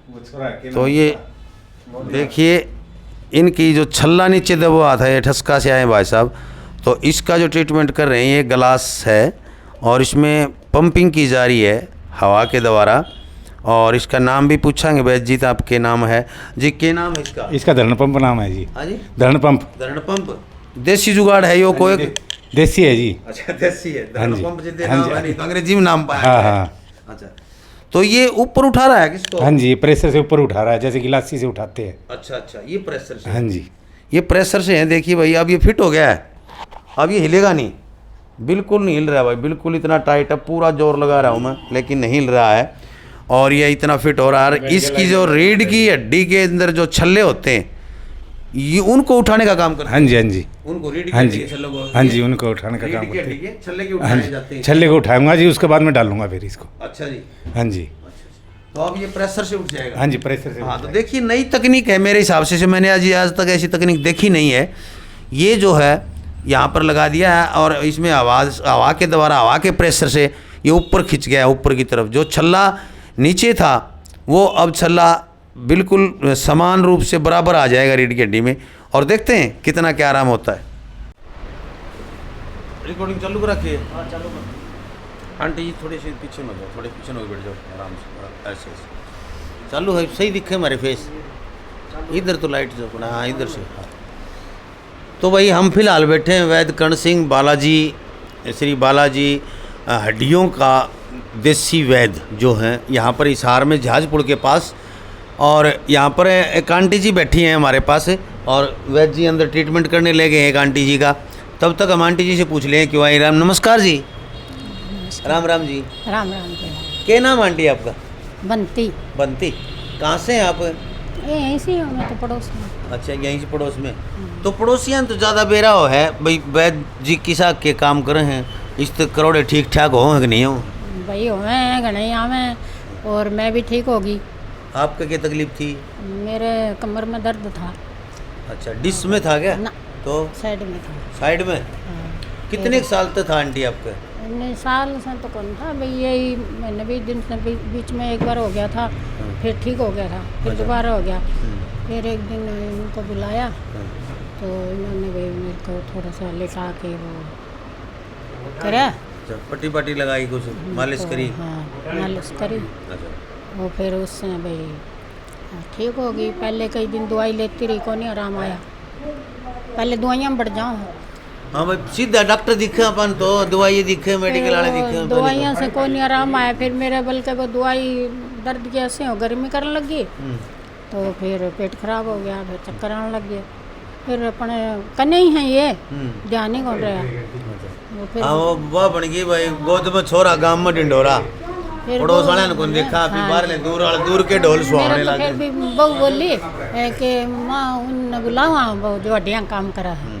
तो ये देखिए इनकी जो छल्ला नीचे दबा था, ये ठसका से आए भाई साहब, तो इसका जो ट्रीटमेंट कर रहे हैं, ये ग्लास है और इसमें पंपिंग की जा रही है हवा के द्वारा। और इसका नाम भी पूछांगे वैद्य जी, तो आपके नाम है जी, क्या नाम है इसका? इसका धरण पंप नाम है जी। हाँ जी, धरण पंप। धरण पंप देसी जुगाड़ है यो कोई? देसी है जी। अच्छा देसी है, धरण जी। पंप जितने हाँ नाम जी। है नहीं तो अंग्रेजी में नाम पाया हाँ है। हाँ। अच्छा, तो ये ऊपर उठा रहा है किसको? हाँ जी, ये प्रेशर से ऊपर उठा रहा है, जैसे गिलासी से उठाते हैं। अच्छा अच्छा, ये प्रेशर से? हाँ जी, ये प्रेशर से है। देखिए भाई अब ये फिट हो गया है, अब ये हिलेगा नहीं, बिल्कुल नहीं हिल रहा है भाई, बिल्कुल इतना टाइट है, पूरा जोर लगा रहा हूँ मैं लेकिन नहीं हिल रहा है। और ये इतना फिट हो रहा है। इसकी जो रीढ़ की हड्डी के अंदर जो छल्ले होते हैं, ये उनको उठाने का काम करते हैं। हाँ जी, हाँ जी, उनको रीढ़ की हाँ हड्डी जी, के छल्लों को, हाँ जी, उनको उठाने का रीढ़ काम की करते हड्डी हैं। के छल्ले के हाँ उठाए जाते जी, हैं। छल्ले को उठाऊंगा जी, उसके बाद में डालूंगा फिर इसको। अच्छा जी, हाँ जी, तो अब ये प्रेशर से उठ जाएगा? हाँ जी, प्रेशर से। हाँ, तो देखिए नई तकनीक है मेरे हिसाब से, मैंने आज तक ऐसी तकनीक देखी नहीं है। ये जो है यहाँ पर लगा दिया है और इसमें हवा के द्वारा, हवा के प्रेशर से ये ऊपर खिंच गया है, ऊपर की तरफ। जो छल्ला नीचे था वो अब छल्ला बिल्कुल समान रूप से बराबर आ जाएगा रीढ़ की हड्डी में। और देखते हैं कितना क्या आराम होता है। रिकॉर्डिंग चालू कर रखिए। हाँ चालू कर। आंटी जी थोड़े से पीछे में जाओ, थोड़े पीछे में बैठ जाओ आराम से, ऐसे ऐसे चालू है, सही दिखे हमारे फेस। इधर तो लाइट जो पड़ा, हाँ इधर से। हाँ तो भाई हम फिलहाल बैठे हैं वैद्य कर्ण सिंह बालाजी, श्री बालाजी हड्डियों का देसी वैद्य जो हैं यहाँ पर हिसार में जहाजपुर के पास। और यहाँ पर एक आंटी जी बैठी हैं हमारे पास, और वैद्य जी अंदर ट्रीटमेंट करने ले गए एक आंटी जी का। तब तक हम आंटी जी से पूछ लें क्यों आई। राम नमस्कार जी। राम राम जी। राम राम जी। क्या नाम आंटी आपका? बनती। बनती। कहाँ से हैं आप? यहीं से हूँ मैं तो पड़ोस में। अच्छा, यहीं से पड़ोस में। तो पड़ोसियाँ तो ज़्यादा बेराव है भाई, वैद्य जी किसा के काम कर रहे हैं, इस तो करोड़े ठीक ठाक हो कि नहीं हो? भाई हुए हैं घने आवे, और मैं भी ठीक होगी। आपका क्या तकलीफ थी? मेरे कमर में दर्द था। अच्छा, डिस्क में था क्या? ना, तो साइड में था। साइड में? हाँ। कितने साल तक था आंटी आपका? इतने साल से तो कौन था भाई, यही मैंने भी दिन से बीच में एक बार हो गया था, फिर ठीक हो गया था, फिर दोबारा हो गया। फिर एक दिन उनको बुलाया तो इन्होंने भाई मेरे को थोड़ा सा लेटा के वो करा। अच्छा, पट्टी पट्टी लगाई, कुछ मालिश करी? हाँ मालिश करी। अच्छा, वो फिर उससे भाई ठीक हो गई। पहले कई दिन दवाई लेती रही, को नहीं आराम आया। पहले दवाइयाँ में बढ़ जाऊँ। हाँ भाई सीधा डॉक्टर दिखे अपन तो, दवाई दिखे, मेडिकल वाले दिखे, दवाइयाँ से कोई नहीं आराम आया। फिर मेरे बल्कि वो दवाई दर्द की ऐसे हो गर्मी करने लगी, तो फिर पेट खराब हो गया, फिर चक्कर आने लग गया। फिर अपने कन्ने ही हैं ये, ध्यान ही कौन रहा। वो फिर हाँ वो बन गई भाई, गोद में छोरा गांव में ढिंडोरा, पड़ोस वाले को देखा, फिर बाहर ले दूर के ढोल सुहाने मेरा तो लगे। फिर भी बहू बोली कि माँ उन बुलावा वो जो हड्डियाँ काम करा है।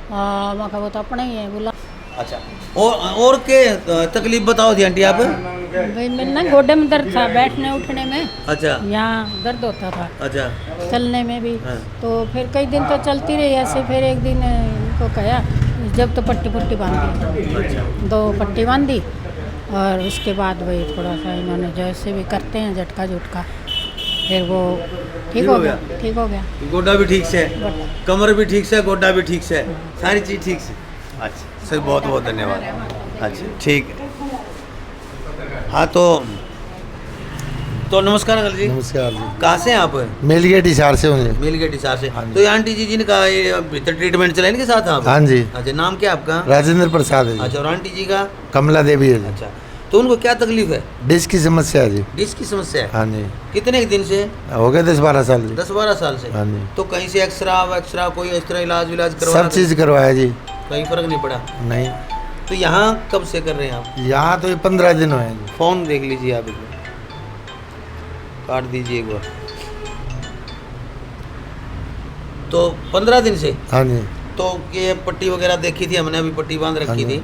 मैं कहा वो तो अपना ही है, बुला। अच्छा, और के तकलीफ बताओ थी आंटी आप? भाई मैंने ना गोडे में दर्द था, बैठने उठने में। अच्छा, यहाँ दर्द होता था, अच्छा, चलने में भी। हाँ। तो फिर कई दिन तो चलती रही ऐसे। फिर एक दिन इनको कहा जब तो पट्टी बांधी, 2 पट्टी बांधी, और उसके बाद वही थोड़ा सा इन्होंने जैसे भी करते हैं झटका झुटका, फिर वो ठीक हो गया। ठीक हो गया, गोडा भी ठीक से, कमर भी ठीक से, गोडा भी ठीक से, सारी चीज़ ठीक से। अच्छा सर, बहुत बहुत धन्यवाद। अच्छा ठीक है। हाँ तो नमस्कार अंकल जी। नमस्कार जी। कहाँ से हैं आप? मेलगेट हिसार से होंगे। मिलगेट हिसार से। तो ये आंटी जी जिनका ये भीतर ट्रीटमेंट चला इनके साथ आप? हाँ जी। अच्छा, नाम क्या आपका? राजेंद्र प्रसाद है जी। अच्छा, और आंटी जी का? कमला देवी है जी। अच्छा, तो उनको क्या तकलीफ है? डिस्क की समस्या है जी। डिस्क की समस्या है? हाँ जी। कितने दिन से? हो गए 10-12 साल जी। 10-12 साल से? हाँ जी। तो कहीं से एक्सरा कोई इस तरह इलाज करवाया? सब चीज़ करवाया जी। कहीं फर्क नहीं पड़ा? नहीं। तो यहाँ कब से कर रहे हैं आप? यहाँ तो ये 15 दिन हुए हैं जी। फोन देख लीजिए आप, एक बार काट दीजिए एक बार। तो 15 दिन से? हाँ जी। तो ये पट्टी वगैरह देखी थी हमने, अभी पट्टी बांध रखी हाँ जी। थी,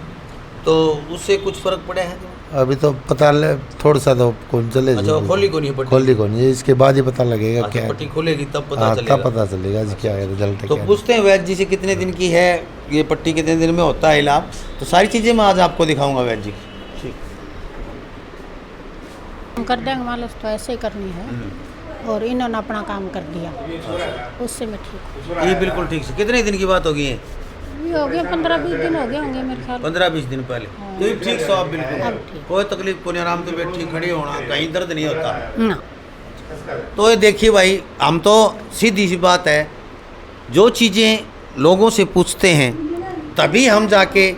तो उससे कुछ फर्क पड़ा है? अभी तो पता ले थोड़ा सा तो कौन चले अच्छा, वो खोली को नहीं पट्टी? खोली को नहीं, इसके बाद ही पता लगेगा अच्छा, क्या है। पट्टी खोलेगी तब पता हाँ चलेगा। तब पता चलेगा जी क्या है रिजल्ट तो क्या है। पूछते हैं वैद्य जी से कितने दिन की है ये पट्टी, कितने दिन में होता है इलाज। तो सारी चीज़ें मैं आज आपको दिखाऊंगा वैद्य जी। ठीक, हम कर देंगे मालिश, तो ऐसे ही करनी है। और इन्होंने अपना काम कर दिया, उससे मैं ठीक हूँ। ये बिल्कुल ठीक से कितने दिन की बात होगी है? ये हो गया 15-20 दिन हो गए होंगे मेरे ख्याल। 15-20 दिन पहले। तो ये ठीक सो आप बिल्कुल, अब ठीक। कोई तकलीफ को नहीं, आराम से बैठी खड़ी होना, कहीं दर्द नहीं होता। ना तो ये देखिए भाई, हम तो सीधी सी बात है, जो चीज़ें लोगों से पूछते हैं तभी हम जाके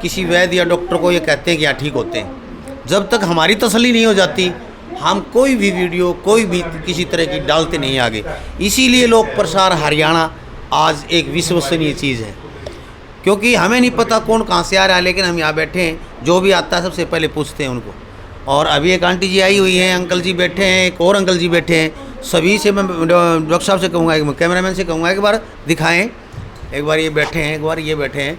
किसी वैद्य या डॉक्टर को ये कहते हैं कि यहाँ ठीक होते हैं। जब तक हमारी तसल्ली नहीं हो जाती हम कोई भी वीडियो कोई भी किसी तरह की डालते नहीं आगे। इसीलिए लोक प्रसार हरियाणा आज एक विश्वसनीय चीज़ है, क्योंकि हमें नहीं पता कौन कहाँ से आ रहा है, लेकिन हम यहाँ बैठे हैं, जो भी आता है सबसे पहले पूछते हैं उनको। और अभी एक आंटी जी आई हुई हैं, अंकल जी बैठे हैं, एक और अंकल जी बैठे हैं, सभी से मैं डॉक्टर साहब से कहूँगा, कैमरामैन से कहूँगा एक बार दिखाएं, एक बार ये बैठे हैं, एक बार ये बैठे हैं,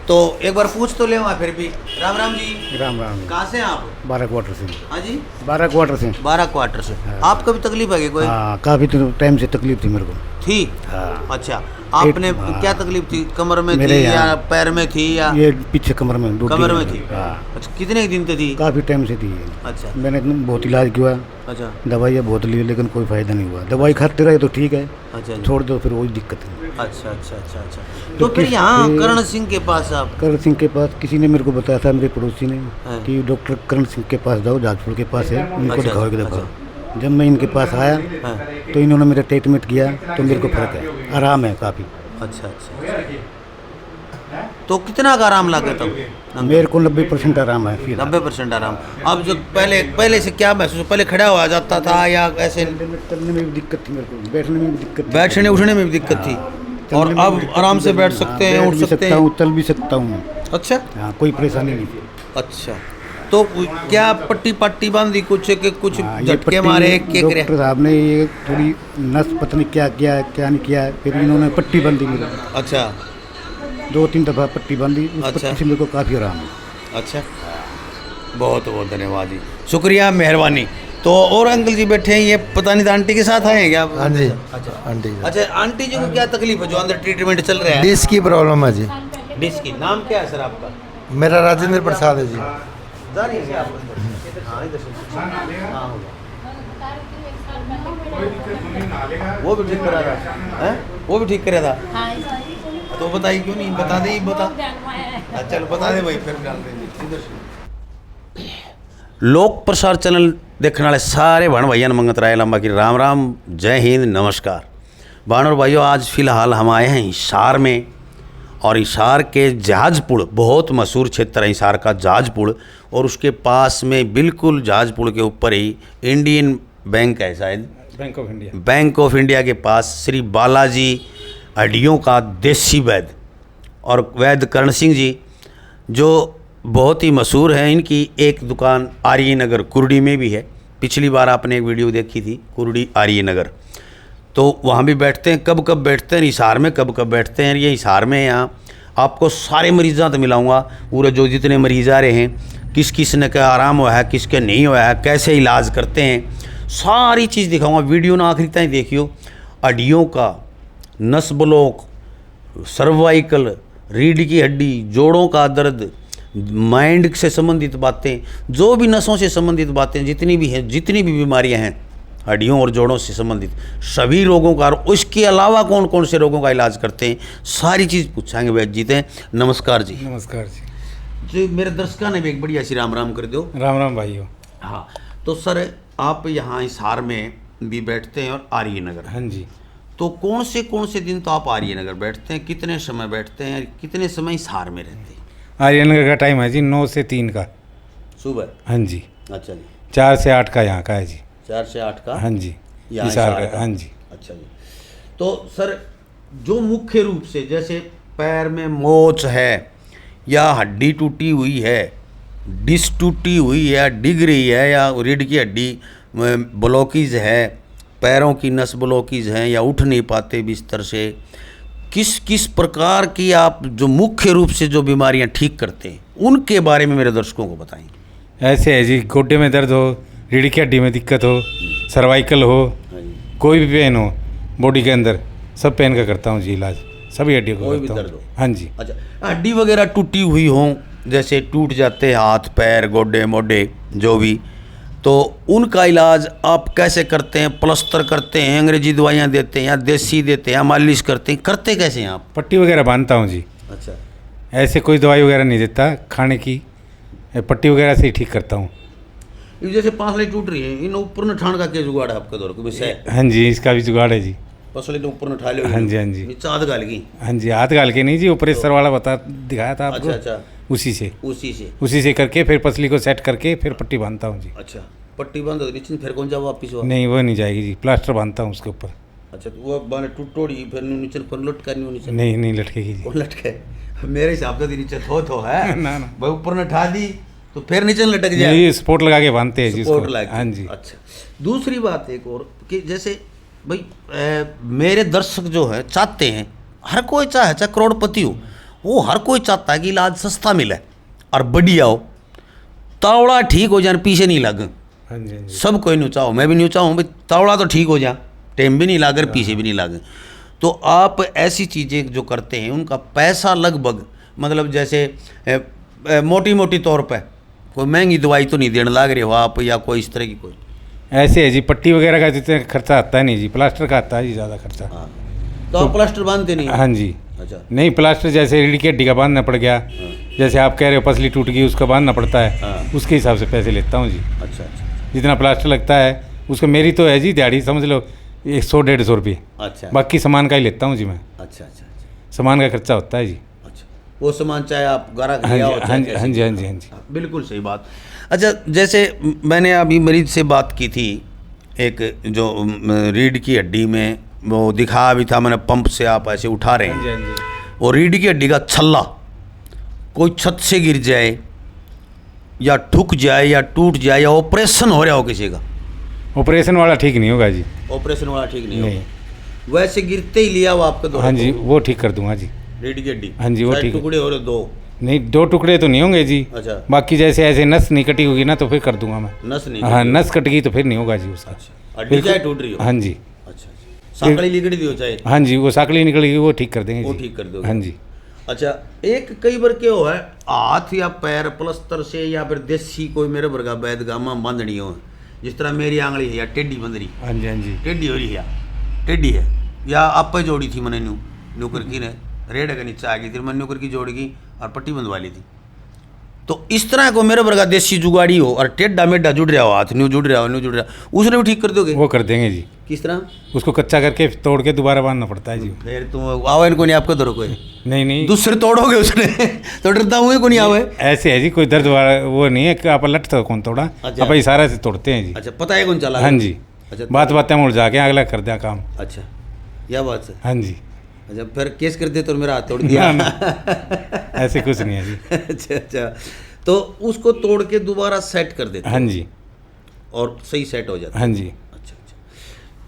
तो एक बार पूछ तो ले वहाँ फिर भी। राम राम जी। राम राम। कहाँ से हैं आप? 12 क्वार्टर से। हाँ जी 12 क्वार्टर से। 12 क्वार्टर से। आपको भी तकलीफ है कोई? हाँ, काफ़ी टाइम से तकलीफ थी मेरे को। थी? हाँ। अच्छा, आपने हाँ। क्या तकलीफ थी? कमर में मेरे थी या यहाँ। पैर में थी या? ये पीछे कमर में कमर में थी। हाँ, अच्छा, कितने दिन से थी? काफ़ी टाइम से थी। अच्छा मैंने बहुत इलाज किया, अच्छा दवाइयाँ बहुत ली, लेकिन कोई फ़ायदा नहीं हुआ। दवाई खाते रहे तो ठीक है, अच्छा जी। छोड़ दो फिर वही दिक्कत है। अच्छा अच्छा अच्छा अच्छा। तो फिर यहाँ करण सिंह के पास आप? करण सिंह के पास किसी ने मेरे को बताया था, मेरे पड़ोसी ने, हाँ। कि डॉक्टर करण सिंह के पास जाओ, जाजपुर के पास है, उनको अच्छा, दिखाओ अच्छा। दिखाओ। जब मैं इनके पास आया हाँ। तो इन्होंने मेरा ट्रीटमेंट किया तो मेरे को फ़र्क है, आराम है काफ़ी। अच्छा अच्छा। तो कितना का आराम लगा तब? मेरे को 90% आराम है फिर। 90% आराम। अब जो पहले से क्या महसूस, पहले खड़ा हुआ जाता था या ऐसे? चलने में भी दिक्कत थी मेरे को, बैठने में भी दिक्कत थी, बैठने उठने में भी दिक्कत थी, और चलने में अब भी दिक्कत आराम से थी। बैठ सकते हैं, हाँ, उठ बैठ भी सकते सकता हैं। हूँ, चल भी सकता हूँ। अच्छा हाँ, कोई परेशानी नहीं थी। अच्छा। तो क्या पट्टी पट्टी बांधी कुछ के कुछ हाँ, ये झटके पट्टी मारे के डॉक्टर साहब ने ये थोड़ी नस पता नहीं क्या किया है, क्या नहीं किया है, फिर इन्होंने पट्टी बांधी मेरी, अच्छा 2-3 दफ़ा पट्टी बांधी, उस अच्छा। पट्टी से मेरे को काफ़ी आराम है। अच्छा, बहुत बहुत धन्यवाद जी, शुक्रिया, मेहरबानी। तो और अंकल जी बैठे हैं, ये पता नहीं था आंटी के साथ आए हैं क्या? हाँ जी। अच्छा आंटी जी। अच्छा, आंटी जी को क्या तकलीफ है जो अंदर ट्रीटमेंट चल रहा है? डिस्क की प्रॉब्लम है जी। डिस्क की। नाम क्या है सर आपका? मेरा राजेंद्र प्रसाद है जी। जा रही है आप अंदर? हाँ इधर से। हाँ होगा। वो भी ठीक करा था हैं? वो भी ठीक करा था? हाँ तो बताइए क्यों नहीं? बता दे, बता। चल बता दे भाई, फिर डाल देंगे इधर से। लोक प्रसार चैनल देखने वाले सारे भाण भैया मंगत राय लंबा की राम राम, जय हिंद, नमस्कार। भाण और भाइयों, आज फिलहाल हम आए हैं हिसार में, और हिसार के जहाजपुर, बहुत मशहूर क्षेत्र है हिसार का जहाजपुर, और उसके पास में बिल्कुल जहाजपुर के ऊपर ही इंडियन बैंक है शायद, bank of India. Bank of India के पास श्री बालाजी हड्डियों का देसी वैद्य और वैद्य करण सिंह जी, जो बहुत ही मशहूर हैं। इनकी एक दुकान आर्य नगर कुर्डी में भी है। पिछली बार आपने एक वीडियो देखी थी कुर्डी आर्य नगर, तो वहाँ भी बैठते हैं। कब कब बैठते हैं हिसार में, कब कब बैठते हैं ये हिसार में। यहाँ आपको सारे मरीज़ां तो मिलाऊंगा, पूरे जो जितने मरीज़ आ रहे हैं, किस किस ने क्या आराम हुआ है, किसके नहीं हुआ है, कैसे इलाज करते हैं, सारी चीज़ दिखाऊंगा। वीडियो ना आखिरी तक देखियो। हड्डियों का, नस ब्लॉक, सर्वाइकल, रीढ़ की हड्डी, जोड़ों का दर्द, माइंड से संबंधित बातें, जो भी नसों से संबंधित बातें जितनी भी हैं, जितनी भी बीमारियां हैं हड्डियों और जोड़ों से संबंधित, सभी रोगों का, और उसके अलावा कौन कौन से रोगों का इलाज करते हैं, सारी चीज़ पूछाएंगे वैद्य जी से। नमस्कार जी। नमस्कार जी। जी मेरे दर्शकों ने भी एक बढ़िया सी राम राम कर दो। राम राम भाइयों। हाँ, तो सर आप यहाँ हिसार में भी बैठते हैं और आर्य नगर। हाँ जी। तो कौन से दिन तो आप आर्य नगर बैठते हैं, कितने समय बैठते हैं, कितने समय हिसार में रहते हैं? आर्यनगर का टाइम है जी 9 से 3 का सुबह। हाँ जी। अच्छा जी। 4 से 8 का यहाँ का है जी। 4 से 8 का? हाँ जी। यहाँ हिसार हिसार का। का? हाँ जी। अच्छा जी। तो सर जो मुख्य रूप से जैसे पैर में मोच है या हड्डी टूटी हुई है, डिस्क टूटी हुई है, डिग रही है, या रीढ़ की हड्डी ब्लॉकेज है, पैरों की नस ब्लॉकेज हैं, या उठ नहीं पाते बिस्तर से, किस किस प्रकार की आप जो मुख्य रूप से जो बीमारियां ठीक करते हैं उनके बारे में मेरे दर्शकों को बताएं। ऐसे है जी, गोड्डे में दर्द हो, रीढ़ की हड्डी में दिक्कत हो, सर्वाइकल हो, कोई भी पेन हो बॉडी के अंदर, सब पेन का करता हूँ जी इलाज, सभी हड्डियों को कोई भी करता दर्द हूँ। हो। हाँ जी। अच्छा, हड्डी वगैरह टूटी हुई हो, जैसे टूट जाते हैं हाथ पैर गोड्डे मोडे जो भी, तो उनका इलाज आप कैसे करते हैं? प्लास्टर करते हैं, अंग्रेजी दवाइयाँ देते हैं, या देसी देते हैं, या मालिश करते कैसे हैं आप? पट्टी वगैरह बांधता हूँ जी। अच्छा, ऐसे कोई दवाई वगैरह नहीं देता खाने की, पट्टी वगैरह से ही ठीक करता हूँ। ये जैसे पांसलें टूट रही हैं, इन ऊपर न ठाण का क्या जुगाड़ है आपके दौर को? वैसे हाँ जी, इसका भी जुगाड़ है जी। पसले तो ऊपर न ठा लो। हाँ जी, हाँ जी। नीचे हाथ गाल की। हाँ जी, हाथ गाल के नहीं जी, वो प्रेशर वाला दिखाया था आपको। अच्छा अच्छा, उसी से करके फिर पसली को सेट करके फिर पट्टी बांधता हूँ जी। अच्छा, पट्टी बंद हो नीचे फिर कौन जाओ वापिस? नहीं, वो नहीं जाएगी जी, प्लास्टर बांधता हूँ उसके ऊपर। अच्छा, तो वो बाने टूट तोड़ी फिर नीचे पर लटकानी हो नीचे? नहीं लटकेगी जी। वो लटके मेरे हिसाब से नीचे तो है ना भाई, ऊपर न ठा दी तो फिर नीचे लटक जाए। ये सपोर्ट लगा के बांधते हैं जी उसको। सपोर्ट लगा। हाँ जी। अच्छा, दूसरी बात एक और कि जैसे भाई मेरे दर्शक जो है चाहते हैं, हर कोई चाहे करोड़पति हो, वो हर कोई चाहता है कि इलाज सस्ता मिले और बढ़िया हो, तावड़ा ठीक हो जाए, पीछे नहीं लगे। हाँ जी, हाँ जी। सब कोई नहीं चाहो, मैं भी नहीं चाहूँ भाई तावड़ा तो ठीक हो जाए, टाइम भी नहीं लागे, पीछे भी नहीं लागे। तो आप ऐसी चीज़ें जो करते हैं उनका पैसा लगभग मतलब जैसे मोटी मोटी तौर पे कोई महंगी दवाई तो नहीं देने लग रहे हो आप, या कोई इस तरह की कोई? ऐसे है जी, पट्टी वगैरह का जितना खर्चा आता है नहीं जी, प्लास्टर का आता है जी ज़्यादा खर्चा। हाँ, तो आप प्लास्टर बांधते नहीं? हाँ जी। अच्छा, नहीं, प्लास्टर जैसे रीढ़ की हड्डी का बांधना पड़ गया, जैसे आप कह रहे हो पसली टूट गई उसका बांधना पड़ता है, हाँ। उसके हिसाब से पैसे लेता हूँ जी। अच्छा अच्छा जितना प्लास्टर लगता है उसको, मेरी तो है जी दिहाड़ी समझ लो 100-150 रुपये, अच्छा बाकी सामान का ही लेता हूँ जी मैं। अच्छा अच्छा अच्छा सामान का खर्चा होता है जी। अच्छा, वो सामान चाहे आप ग्राहक हाँ लिया जी, हो, हाँ चाहे जी, कैसे हाँ जी, भी। हाँ जी, हाँ जी। हाँ, बिल्कुल सही बात। अच्छा, जैसे मैंने अभी मरीज से बात की थी, एक जो रीढ़ की हड्डी में वो दिखा भी था मैंने, पंप से आप ऐसे उठा रहे हाँ जी, हैं, हाँ जी। और रीढ़ की हड्डी का छल्ला कोई छत से गिर जाए या ठुक जाए या टूट जाए या ऑपरेशन हो रहा हो किसी का, ऑपरेशन वाला ठीक नहीं होगा जी। ऑपरेशन वाला ठीक नहीं नहीं। होगा, वैसे गिरते ही लिया वो आपके दो? हाँ जी, वो ठीक कर दूंगा जी। रीढ़ की हड्डी? हाँ जी, वो शायद ठीक है। टुकड़े हो रहे दो? नहीं, 2 टुकड़े तो नहीं होंगे जी। अच्छा, बाकी जैसे ऐसे नस नहीं कटी होगी ना तो फिर कर दूंगा मैं। नस नहीं? हाँ, नस कट गई तो फिर नहीं होगा जी उसका। हड्डी चाहे टूट रही हो? हाँ जी। अच्छा, साकड़ी लिगड़ी दी हो चाहे? हाँ जी, वो साकड़ी निकल गई वो ठीक कर देंगे वो जी। ठीक कर दोगे? हाँ जी। अच्छा, एक कई बार क्या हो है, हाथ या पैर प्लस्तर से या फिर देसी कोई मेरे वर्गा बैद गामा बांधनी हो, जिस तरह मेरी आंगली है या टेढ़ी बंध रही, हाँ जी, हाँ जी। टेढ़ी हो रही है, टेढ़ी है, या आपे जोड़ी थी मैंने न्यूकर की ने रेड के नीचे आ गई थी, मैंने न्यूकर की जोड़ की और पट्टी बंधवा ली थी। तो इस तरह को मेरे वर्गा देसी जुगाड़ी हो और टेढ़ा मेढ़ा जुड़ रहा हो, हाथ न्यू जुड़ रहा हो, उसने भी ठीक कर दोगे? वो कर देंगे जी। किस तरह? उसको कच्चा करके तोड़ के दोबारा बांधना पड़ता है जी। फिर तुम आवे इनको नहीं आपको दरो कोई? नहीं, दूसरे तोड़ोगे उसने तो डरता हुए को नहीं आवे? ऐसे है जी, कोई दर्द वाला वो नहीं है कि आप लट तो कौन तोड़ा, अच्छा। आप इशारा से तोड़ते हैं जी। अच्छा, पता है कौन चला? हाँ जी। अच्छा, बात में उलझा के अगला कर दिया काम। अच्छा, यह बात है। हाँ जी। अच्छा, फिर केस कर दे तो मेरा हाथ तोड़ दिया? ऐसे कुछ नहीं है जी। अच्छा अच्छा, तो उसको तोड़ के दोबारा सेट कर देते? हाँ जी। और सही सेट हो जाता? हाँ जी। अच्छा अच्छा,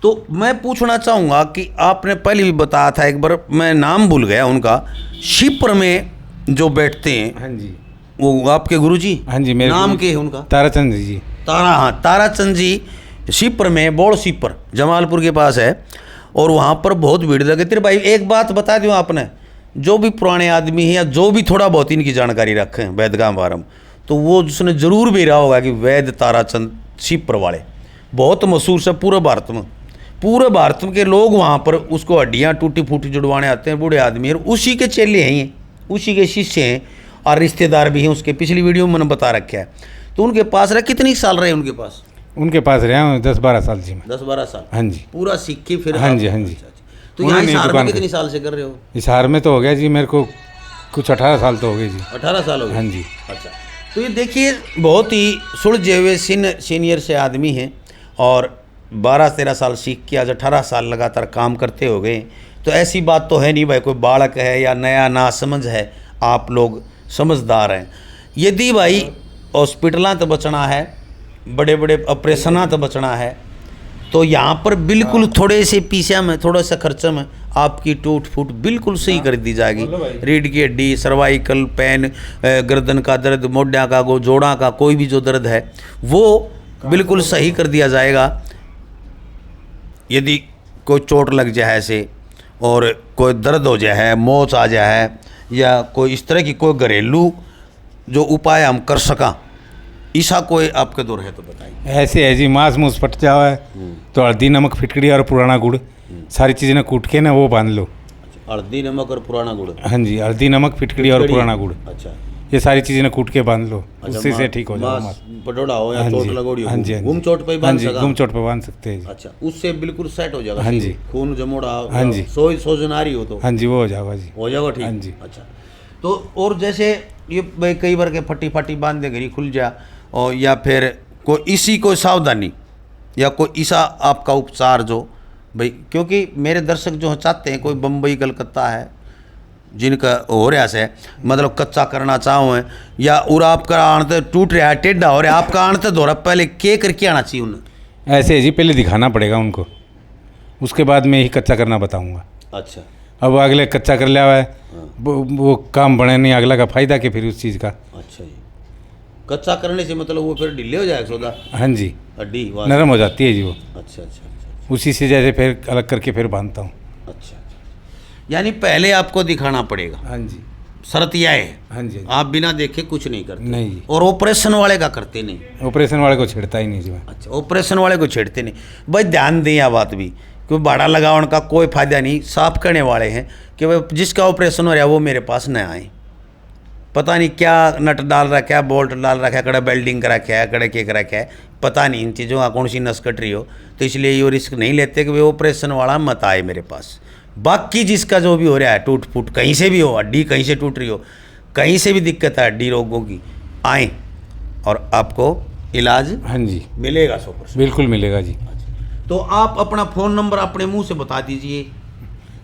तो मैं पूछना चाहूँगा कि आपने पहले भी बताया था एक बार, मैं नाम भूल गया उनका, शिप्र में जो बैठते हैं, हाँ जी, वो आपके गुरुजी? हाँ जी, मेरे नाम गुरु- के है उनका? ताराचंद जी। हाँ, ताराचंद जी शिप्र में, बोड़ शिप्र जमालपुर के पास है, और वहाँ पर बहुत भीड़ लगे। तेरे भाई एक बात बता दूँ आपने, जो भी पुराने आदमी हैं या जो भी थोड़ा बहुत इनकी जानकारी रखें वैदगाम वारम, तो वो उसने ज़रूर भी रहा होगा कि वैद ताराचंद शिप्र वाले बहुत मशहूर से पूरे भारत में के लोग वहाँ पर उसको हड्डियाँ टूटी फूटी जुड़वाने आते हैं, बूढ़े आदमी, और उसी के चेले हैं, ये उसी के शिष्य हैं और रिश्तेदार भी हैं उसके। पिछली वीडियो में मैंने बता रखा है। तो उनके पास रहे, कितनी साल रहे उनके पास? उनके पास रहा हूँ 10-12 साल जी मैं। 10-12 साल? हाँ जी। पूरा सीख के फिर? हाँ जी, हाँ जी। अच्छा, अच्छा। तो यहाँ उन्होंने हिसार में दुकान कितनी साल से कर रहे हो? हिसार में तो हो गया जी मेरे को कुछ 18 साल तो हो गए जी। 18 साल हो गए? हाँ जी। अच्छा, तो ये देखिए बहुत ही सुलझे हुए सीनियर से आदमी हैं, और 12-13 साल सीख के आज 18 साल लगातार काम करते हो गए। तो ऐसी बात तो है नहीं भाई कोई बालक है या नया ना समझ है, आप लोग समझदार हैं। यदि भाई हॉस्पिटलों तो बचना है, बड़े बड़े ऑपरेशन तो बचना है, तो यहाँ पर बिल्कुल थोड़े से पैसे में, थोड़ा सा खर्चा में आपकी टूट फूट बिल्कुल सही कर दी जाएगी। रीढ़ की हड्डी, सर्वाइकल पेन, गर्दन का दर्द, मोढा का, जोड़ा का कोई भी जो दर्द है वो बिल्कुल सही कर दिया जाएगा। यदि कोई चोट लग जाए ऐसे, और कोई दर्द हो जाए, मोच आ जाए, या कोई इस तरह की कोई घरेलू जो उपाय हम कर सका, ईसा कोई आपके दौर है तो बताइए। ऐसे है जी, मांस मूस फट जावा है तो हल्दी नमक फिटकड़ी और पुराना गुड़ सारी चीज़ें ना कूट के ना वो बांध लो। हल्दी नमक और पुराना गुड़। हाँ जी, हल्दी नमक फिटकड़ी और पुराना गुड़, अच्छा ये सारी चीज़ें ना कूट के बांध लो, अच्छा, उससे से ठीक हो जाएगा मांस मांस। पटोड़ा हो या हाँ चोट जी, लगोड़ी हो, हाँ जी, हाँ जी। गुम चोट पे ही हाँ बांध जी, सका। गुम चोट पे बांध सकते हैं जी। अच्छा, उससे बिल्कुल सेट हो जाएगा। हाँ जी। खून जमोड़ा। हाँ जी। सोजन आ रही हो तो हाँ जी, वो हो जाएगा जी। हो जाएगा ठीक। हाँ जी। अच्छा, तो और जैसे ये भाई कई बार के फटी फाटी बांध दे गरी खुल जा, और या फिर कोई इसी को सावधानी या कोई ऐसा आपका उपचार जो भाई, क्योंकि मेरे दर्शक जो चाहते हैं कोई बम्बई कलकत्ता है जिनका हो रहा से मतलब कच्चा करना चाहो है, या और आपका आनते टूट रहा है टेढ़ा हो रहा है, आपका आनते दौरा पहले के करके आना चाहिए उन्हें? ऐसे है जी, पहले दिखाना पड़ेगा उनको, उसके बाद मैं ही कच्चा करना बताऊँगा। अच्छा अब अगले कच्चा कर लिया हुआ है, वो काम बने नहीं, अगला का फायदा के फिर उस चीज़ का। अच्छा जी, कच्चा करने से मतलब वो फिर ढीले हो जाएगा सौदा, हाँ जी, हड्डी वहाँ नरम हो जाती है जी वो। अच्छा अच्छा अच्छा उसी से जैसे फिर अलग करके फिर बांधता हूँ। अच्छा, यानी पहले आपको दिखाना पड़ेगा, हाँ जी, शर्त यह है। हाँ जी, आप बिना देखे कुछ नहीं करते? नहीं जी, और ऑपरेशन वाले का करते नहीं? ऑपरेशन वाले को छेड़ता ही नहीं जी मैं। अच्छा, ऑपरेशन वाले को छेड़ते नहीं। भाई ध्यान दें यह बात भी, क्योंकि भाड़ा लगावन का कोई फायदा नहीं। साफ करने वाले हैं कि भाई जिसका ऑपरेशन हो रहा है वो मेरे पास न आए, पता नहीं क्या नट डाल रखा है, बोल्ट डाल रखा है, कड़ा बेल्डिंग करा रखा है, कड़ा के करा रखा है, पता नहीं इन चीज़ों का कौन सी नस कट रही हो, तो इसलिए ये रिस्क नहीं लेते कि भाई ऑपरेशन वाला मत आए मेरे पास। बाकी जिसका जो भी हो रहा है टूट फूट कहीं से भी हो, हड्डी कहीं से टूट रही हो, कहीं से भी दिक्कत है हड्डी रोगों की, आए और आपको इलाज हाँ जी, मिलेगा 100%। बिल्कुल मिलेगा जी। तो आप अपना फ़ोन नंबर अपने मुंह से बता दीजिए।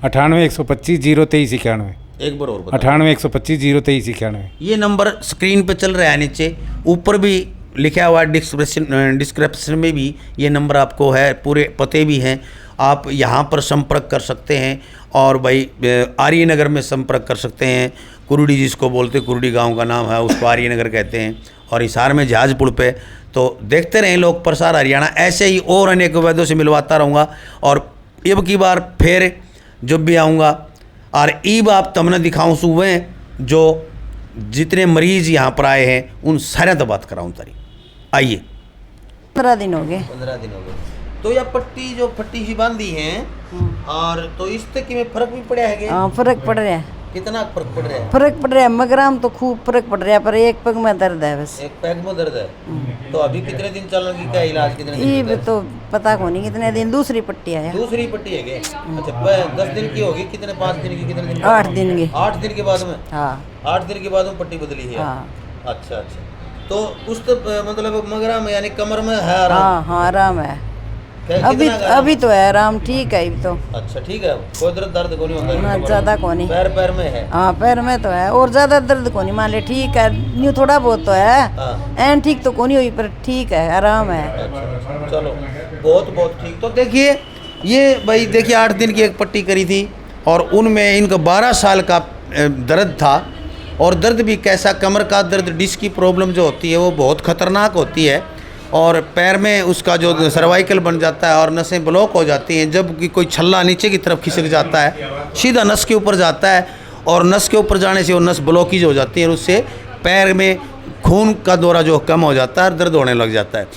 98-125-023-91। एक बार और बता। 98-125-023-91। ये नंबर स्क्रीन पे चल रहा है, नीचे ऊपर भी लिखा हुआ है, डिस्क्रिप्शन में भी ये नंबर आपको है, पूरे पते भी हैं, आप यहाँ पर संपर्क कर सकते हैं। और भाई आर्य नगर में संपर्क कर सकते हैं, कुरुड़ी जिसको बोलते, कुरुड़ी गांव का नाम है, उसको आर्य नगर कहते हैं, और हिसार में जहाजपुर पे। तो देखते रहें लोक प्रसार हरियाणा, ऐसे ही और अनेक वैद्यों से मिलवाता रहूँगा। और अब की बार फिर जब भी आऊँगा और ईब आप तमने दिखाऊँ सुबह जो जितने मरीज यहाँ पर आए हैं उन सारे तो बात कराऊँ तारी। आइए। 15 दिन हो गए। 15 दिन हो गए। तो यह पट्टी जो फट्टी सी बांधी है, और तो इससे कि में फर्क भी पड़ा है? हाँ, फर्क पड़ रहा है। कितना फर्क पड़ रहा है? फर्क पड़ रहा है, मगराम तो खूब फर्क पड़ रहा है, पर एक पग में दर्द है बस। एक पैक में दर्द है। तो अभी कितने दिन चलने की क्या इलाज, कितने दिन? ये तो पता को नहीं कितने दिन, दूसरी पट्टी है। दूसरी पट्टी है क्या? अच्छा, 10 दिन की होगी, कितने 5 दिन की, कितने दिन? 8 दिन की। 8 दिन के बाद में? हाँ 8 दिन के बाद में पट्टी बदली है। हाँ अच्छा अच्छा, तो उस तो मतलब मगरा में यानी कमर में है आराम? हाँ हाँ, आराम है कितना अभी आराम? अभी तो है आराम, ठीक है अभी तो। अच्छा ठीक है, कोई दर्द को नहीं होता? ना ज़्यादा को नहीं। पैर में है? हाँ पैर में तो है, और ज़्यादा दर्द को नहीं, मान ले ठीक है, न्यू थोड़ा बहुत तो है। हाँ। एन ठीक तो को नहीं हुई, पर ठीक है, आराम है। अच्छा, चलो बहुत बहुत ठीक। तो देखिए ये भाई देखिए 8 दिन की एक पट्टी करी थी, और उनमें इनका 12 साल का दर्द था। और दर्द भी कैसा, कमर का दर्द, डिस्क की प्रॉब्लम जो होती है वो बहुत ख़तरनाक होती है, और पैर में उसका जो सर्वाइकल बन जाता है और नसें ब्लॉक हो जाती हैं। जब कि कोई छल्ला नीचे की तरफ खिसक जाता है, सीधा नस के ऊपर जाता है, और नस के ऊपर जाने से वो नस ब्लॉकेज हो जाती है, और उससे पैर में खून का दौरा जो कम हो जाता है और दर्द होने लग जाता है।